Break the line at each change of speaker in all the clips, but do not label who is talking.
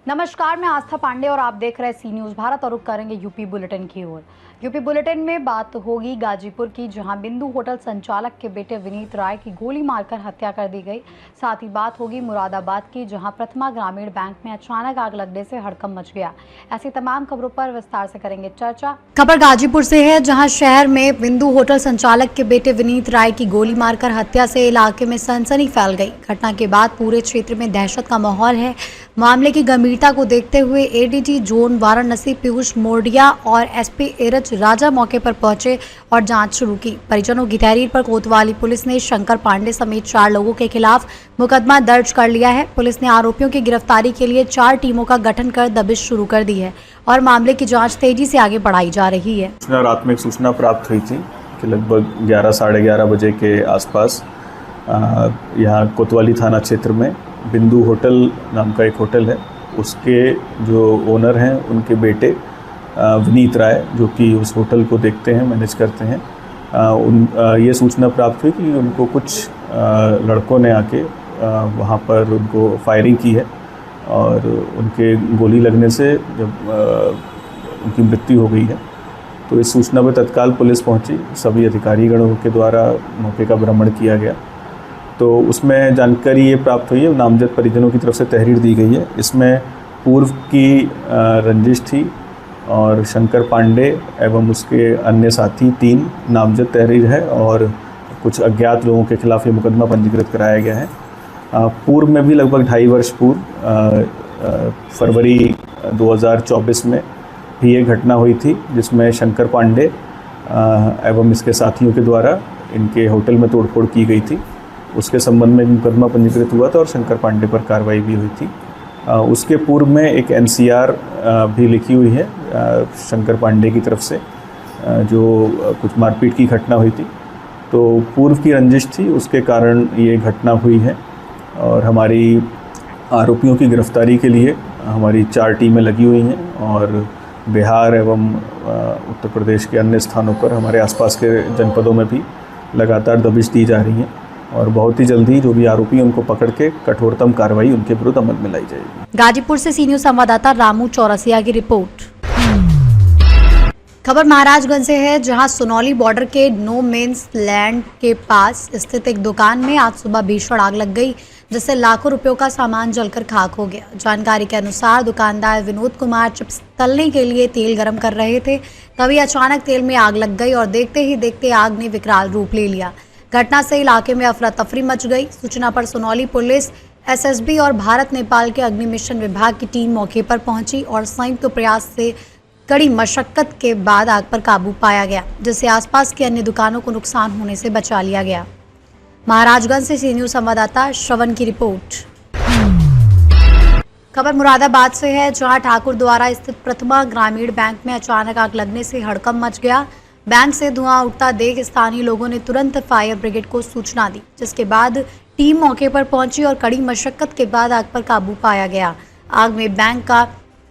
नमस्कार, मैं आस्था पांडे और आप देख रहे हैं सी न्यूज भारत और रुक करेंगे यूपी बुलेटिन की ओर। यूपी बुलेटिन में बात होगी गाजीपुर की, जहां बिंदु होटल संचालक के बेटे विनीत राय की गोली मारकर हत्या कर दी गई। साथ ही बात होगी मुरादाबाद की, जहां प्रथमा ग्रामीण बैंक में अचानक आग लगने से हड़कंप मच गया। ऐसी तमाम खबरों पर विस्तार से करेंगे चर्चा। खबर गाजीपुर से है, जहां शहर में बिंदु होटल संचालक के बेटे विनीत राय की गोली मारकर हत्या से इलाके में सनसनी फैल गई। घटना के बाद पूरे क्षेत्र में दहशत का माहौल है। मामले की गंभीरता को देखते हुए एडीजी जोन वाराणसी पीयूष मोरडिया और एसपी एरच राजा मौके पर पहुंचे और जांच शुरू की। परिजनों की तहरीर पर कोतवाली पुलिस ने शंकर पांडे समेत 4 लोगों के खिलाफ मुकदमा दर्ज कर लिया है। पुलिस ने आरोपियों की गिरफ्तारी के लिए 4 टीमों का गठन कर दबिश शुरू कर दी है और मामले की जाँच तेजी से आगे बढ़ाई जा रही है।
रात में एक सूचना प्राप्त हुई थी कि लगभग 11 साढ़े 11 बजे के आसपास यहाँ कोतवाली थाना क्षेत्र में बिंदु होटल नाम का एक होटल है, उसके जो ओनर हैं उनके बेटे विनीत राय, जो कि उस होटल को देखते हैं, मैनेज करते हैं, ये सूचना प्राप्त हुई कि उनको कुछ लड़कों ने आके वहाँ पर उनको फायरिंग की है और उनके गोली लगने से जब उनकी मृत्यु हो गई है। तो इस सूचना पर तत्काल पुलिस पहुंची, सभी अधिकारीगणों के द्वारा मौके का भ्रमण किया गया। तो उसमें जानकारी ये प्राप्त हुई है, नामजद परिजनों की तरफ से तहरीर दी गई है। इसमें पूर्व की रंजिश थी और शंकर पांडे एवं उसके अन्य साथी 3 नामजद तहरीर है और कुछ अज्ञात लोगों के खिलाफ ये मुकदमा पंजीकृत कराया गया है। पूर्व में भी लगभग 2.5 वर्ष पूर्व फरवरी 2024 में भी एक घटना हुई थी, जिसमें शंकर पांडे एवं इसके साथियों के द्वारा इनके होटल में तोड़फोड़ की गई थी। उसके संबंध में मुकदमा पंजीकृत हुआ था और शंकर पांडे पर कार्रवाई भी हुई थी। उसके पूर्व में एक एनसीआर भी लिखी हुई है शंकर पांडे की तरफ से, जो कुछ मारपीट की घटना हुई थी। तो पूर्व की रंजिश थी, उसके कारण ये घटना हुई है और हमारी आरोपियों की गिरफ्तारी के लिए हमारी 4 टीमें लगी हुई हैं और बिहार एवं उत्तर प्रदेश के अन्य स्थानों पर, हमारे आसपास के जनपदों में भी लगातार दबिश दी जा रही है और बहुत ही जल्दी जो भी आरोपी उनको पकड़ के कठोरतम कार्रवाई उनके विरुद्ध अमल में लाई जाएगी।
गाजीपुर से सी न्यूज संवाददाता रामू चौरसिया की रिपोर्ट। खबर महाराजगंज से है, जहां सुनौली बॉर्डर के नो मेंस लैंड के पास स्थित एक दुकान में आज सुबह भीषण आग लग गई, जिससे लाखों रुपयों का सामान जलकर खाक हो गया। जानकारी के अनुसार दुकानदार विनोद कुमार चिप्स तलने के लिए तेल गर्म कर रहे थे, तभी अचानक तेल में आग लग गई और देखते ही देखते आग ने विकराल रूप ले लिया। घटना से इलाके में अफरा तफरी मच गई। सूचना पर सुनौली पुलिस, एसएसबी और भारत नेपाल के अग्नि मिशन विभाग की टीम मौके पर पहुंची और संयुक्त प्रयास से कड़ी मशक्कत के बाद आग पर काबू पाया गया, जिससे आसपास की अन्य दुकानों को नुकसान होने से बचा लिया गया। महाराजगंज से सी न्यूज संवाददाता श्रवण की रिपोर्ट। खबर मुरादाबाद से है, जहां ठाकुर द्वारा स्थित प्रथमा ग्रामीण बैंक में अचानक आग लगने से हड़कंप मच गया। बैंक से धुआं उठता देख स्थानीय लोगों ने तुरंत फायर ब्रिगेड को सूचना दी, जिसके बाद टीम मौके पर पहुंची और कड़ी मशक्कत के बाद आग पर काबू पाया गया। आग में बैंक का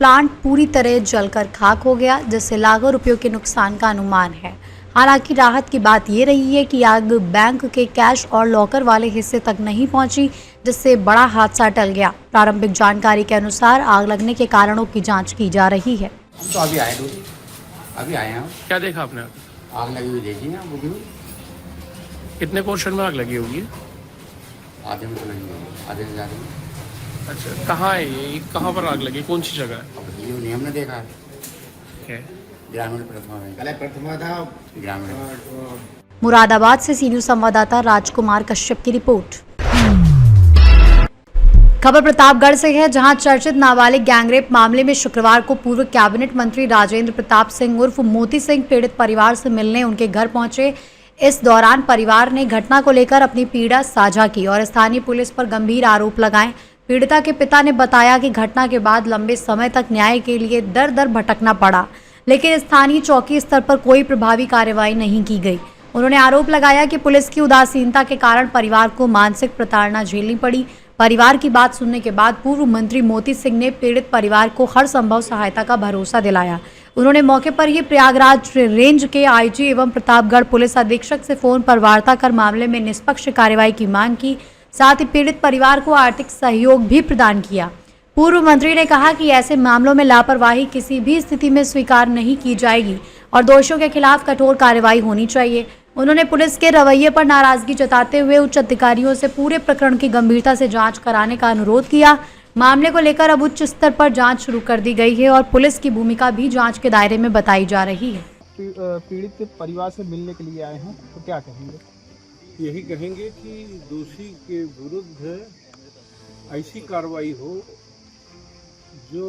प्लांट पूरी तरह जलकर खाक हो गया, जिससे लाखों रुपयों के नुकसान का अनुमान है। हालांकि राहत की बात ये रही है कि आग बैंक के कैश और लॉकर वाले हिस्से तक नहीं पहुंची, जिससे बड़ा हादसा टल गया। प्रारंभिक जानकारी के अनुसार आग लगने के कारणों की जाँच की जा रही है।
तो अभी आए हैं।
क्या देखा आपने?
आग लगी हुई देखी ना, बुझी हुई।
कितने पोर्शन में आग लगी होगी?
आधे में तो लगी होगी, आधे से ज़्यादा।
अच्छा, कहाँ है ये? कहाँ पर आग लगी? कौन सी जगह है?
अब ये नहीं हमने देखा है।
क्या?
ग्रामीण प्रथमा में, पहले प्रथमा था, ग्रामीण।
मुरादाबाद से सी न्यूज संवाददाता राजकुमार कश्यप की रिपोर्ट। खबर प्रतापगढ़ से है, जहां चर्चित नाबालिग गैंगरेप मामले में शुक्रवार को पूर्व कैबिनेट मंत्री राजेंद्र प्रताप सिंह उर्फ मोती सिंह पीड़ित परिवार से मिलने उनके घर पहुंचे। इस दौरान परिवार ने घटना को लेकर अपनी पीड़ा साझा की और स्थानीय पुलिस पर गंभीर आरोप लगाए। पीड़िता के पिता ने बताया कि घटना के बाद लंबे समय तक न्याय के लिए दर दर भटकना पड़ा, लेकिन स्थानीय चौकी स्तर पर कोई प्रभावी कार्रवाई नहीं की गई। उन्होंने आरोप लगाया कि पुलिस की उदासीनता के कारण परिवार को मानसिक प्रताड़ना झेलनी पड़ी। परिवार की बात सुनने के बाद पूर्व मंत्री मोती सिंह ने पीड़ित परिवार को हर संभव सहायता का भरोसा दिलाया उन्होंने मौके पर ही प्रयागराज रेंज के आईजी एवं प्रतापगढ़ पुलिस अधीक्षक से फोन पर वार्ता कर मामले में निष्पक्ष कार्रवाई की मांग की। साथ ही पीड़ित परिवार को आर्थिक सहयोग भी प्रदान किया। पूर्व मंत्री ने कहा कि ऐसे मामलों में लापरवाही किसी भी स्थिति में स्वीकार नहीं की जाएगी और दोषियों के खिलाफ कठोर कार्रवाई होनी चाहिए। उन्होंने पुलिस के रवैये पर नाराजगी जताते हुए उच्च अधिकारियों से पूरे प्रकरण की गंभीरता से जांच कराने का अनुरोध किया। मामले को लेकर अब उच्च स्तर पर जांच शुरू कर दी गई है और पुलिस की भूमिका भी जांच के दायरे में बताई जा रही है।
पीड़ित परिवार से मिलने के लिए आए हैं, तो क्या कहेंगे?
यही कहेंगे कि दोषी के विरुद्ध ऐसी कार्रवाई हो जो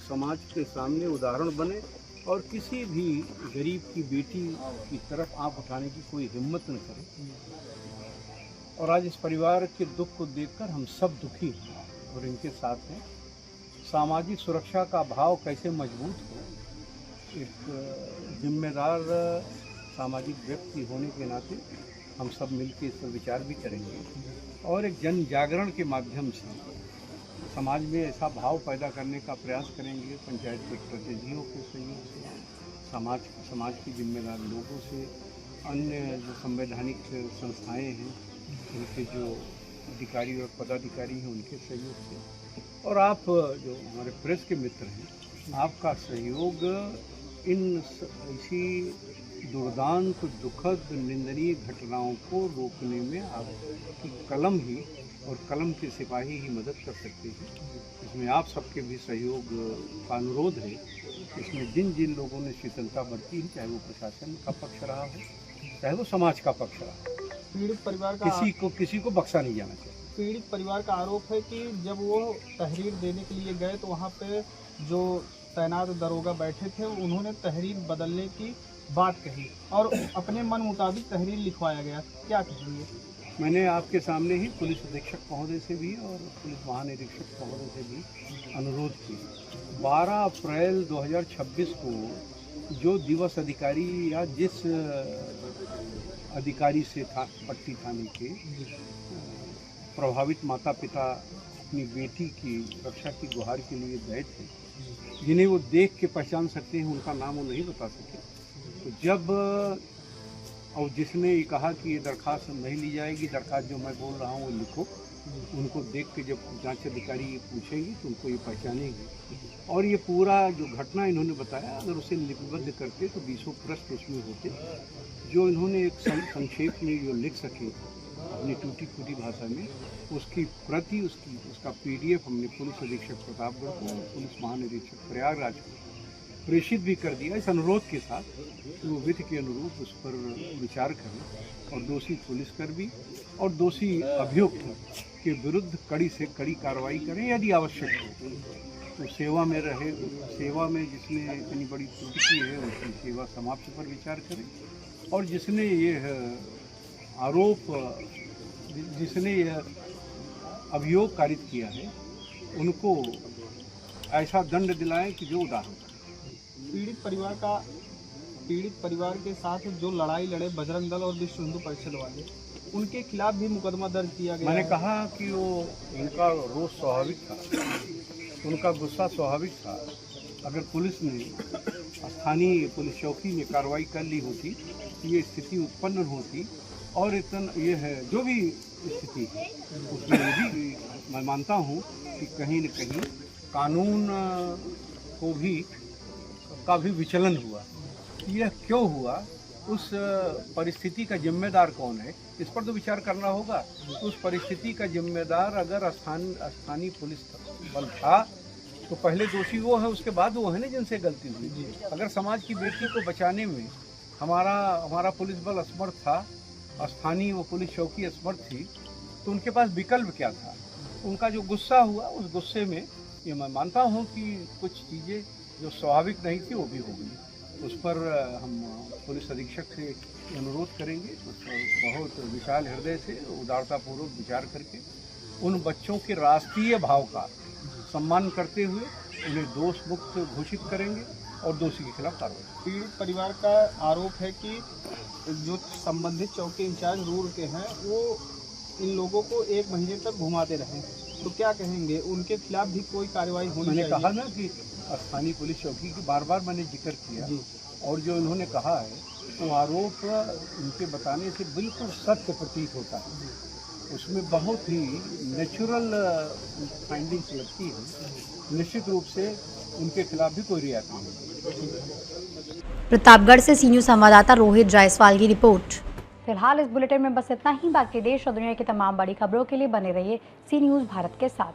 समाज के सामने उदाहरण बने और किसी भी गरीब की बेटी की तरफ आंख उठाने की कोई हिम्मत न करे। और आज इस परिवार के दुख को देखकर हम सब दुखी हैं और इनके साथ हैं। सामाजिक सुरक्षा का भाव कैसे मजबूत हो, एक जिम्मेदार सामाजिक व्यक्ति होने के नाते हम सब मिलकर इस पर विचार भी करेंगे और एक जन जागरण के माध्यम से समाज में ऐसा भाव पैदा करने का प्रयास करेंगे। पंचायत के प्रतिनिधियों के सहयोग से, समाज के जिम्मेदार लोगों से, अन्य जो संवैधानिक संस्थाएं हैं उनके जो अधिकारी और पदाधिकारी हैं उनके सहयोग से, और आप जो हमारे प्रेस के मित्र हैं, आपका सहयोग इन ऐसी दुर्दांत, दुखद, निंदनीय घटनाओं को रोकने में आपकी कलम ही और कलम के सिपाही ही मदद कर सकते हैं। इसमें आप सबके भी सहयोग का अनुरोध है। इसमें जिन जिन लोगों ने शीतलता बरती है, चाहे वो प्रशासन का पक्ष रहा हो, चाहे वो समाज का पक्ष रहा हो,
पीड़ित परिवार का
किसी को बख्शा नहीं जाना चाहिए।
पीड़ित परिवार का आरोप है कि जब वो तहरीर देने के लिए गए तो वहाँ पे जो तैनात दरोगा बैठे थे उन्होंने तहरीर बदलने की बात कही और अपने मन मुताबिक तहरीर लिखवाया गया। क्या कहेंगे?
मैंने आपके सामने ही पुलिस अधीक्षक महोदय से भी और पुलिस महानिरीक्षक महोदय से भी अनुरोध किया। 12 अप्रैल 2026 को जो दिवस अधिकारी या जिस अधिकारी से पट्टी थाने के प्रभावित माता पिता अपनी बेटी की रक्षा की गुहार के लिए गए थे, जिन्हें वो देख के पहचान सकते हैं, उनका नाम वो नहीं बता सके। तो जब और जिसने ये कहा कि ये दरख्वास्त नहीं ली जाएगी, दरख्वास्त जो मैं बोल रहा हूँ वो लिखो, उनको देख के जब जांच अधिकारी पूछेंगे तो उनको ये पहचानेंगे। और ये पूरा जो घटना इन्होंने बताया, अगर उसे लिपिबद्ध करते तो 20 प्रश्न उसमें होते, जो इन्होंने एक संक्षेप में जो लिख सके अपनी टूटी फूटी भाषा में, उसकी प्रति उसका PDF हमने पुलिस अधीक्षक प्रतापगढ़ को, पुलिस महानिरीक्षक प्रयागराज को प्रेषित भी कर दिया, इस अनुरोध के साथ कि वो विधि के अनुरूप उस पर विचार करें और दोषी पुलिसकर्मी और दोषी अभियुक्त के विरुद्ध कड़ी से कड़ी कार्रवाई करें। यदि आवश्यक हो तो सेवा में रहे, सेवा में जिसने इतनी बड़ी त्रुटि की है उसकी सेवा समाप्ति पर विचार करें, और जिसने ये आरोप, जिसने यह अभियोग कारित किया है उनको ऐसा दंड दिलाएं कि जो उदाहरण।
पीड़ित परिवार के साथ जो लड़ाई लड़े बजरंग दल और विश्व हिंदू परिषद वाले, उनके खिलाफ भी मुकदमा दर्ज किया गया।
मैंने कहा कि वो उनका रोष स्वाभाविक था, उनका गुस्सा स्वाभाविक था। अगर पुलिस ने, स्थानीय पुलिस चौकी ने कार्रवाई कर ली होती तो ये स्थिति उत्पन्न होती, और इतना ये है जो भी स्थिति है उसमें ये भी मैं मानता हूँ कि कहीं न कहीं कानून को भी का भी विचलन हुआ। यह क्यों हुआ, उस परिस्थिति का जिम्मेदार कौन है, इस पर तो विचार करना होगा। उस परिस्थिति का जिम्मेदार अगर स्थानीय पुलिस बल था तो पहले दोषी वो है, उसके बाद वो है ना जिनसे गलती हुई। अगर समाज की बेटी को बचाने में हमारा पुलिस बल असमर्थ था, स्थानीय वो पुलिस चौकी असमर्थ थी, तो उनके पास विकल्प क्या था? उनका जो गुस्सा हुआ, उस गुस्से में ये मैं मानता हूँ कि कुछ चीज़ें जो स्वाभाविक नहीं थी वो भी हो गई। उस पर हम पुलिस अधीक्षक से अनुरोध करेंगे, उस पर बहुत विशाल हृदय से उदारतापूर्वक विचार करके उन बच्चों के राष्ट्रीय भाव का सम्मान करते हुए उन्हें दोष मुक्त घोषित करेंगे और दोषी के खिलाफ कार्रवाई।
पीड़ित परिवार का आरोप है कि जो संबंधित चौकी इंचार्ज रूर के हैं वो इन लोगों को 1 महीने तक घुमाते रहे, तो क्या कहेंगे? उनके खिलाफ भी कोई कार्रवाई होनी चाहिए?
मैंने कहा ना कि स्थानीय पुलिस चौकी की बार बार मैंने जिक्र किया, और जो उन्होंने कहा है वो आरोप उनके बताने से बिल्कुल सत्य प्रतीत होता है। उसमें बहुत ही नेचुरल फाइंडिंग्स लगती है। निश्चित रूप से उनके खिलाफ भी कोई रिएक्शन नहीं।
प्रतापगढ़ से सी न्यूज़ संवाददाता रोहित जायसवाल की रिपोर्ट। फिलहाल इस बुलेटिन में बस इतना ही। बाकी देश और दुनिया की तमाम बड़ी खबरों के लिए बने रहिए सी न्यूज़ भारत के साथ।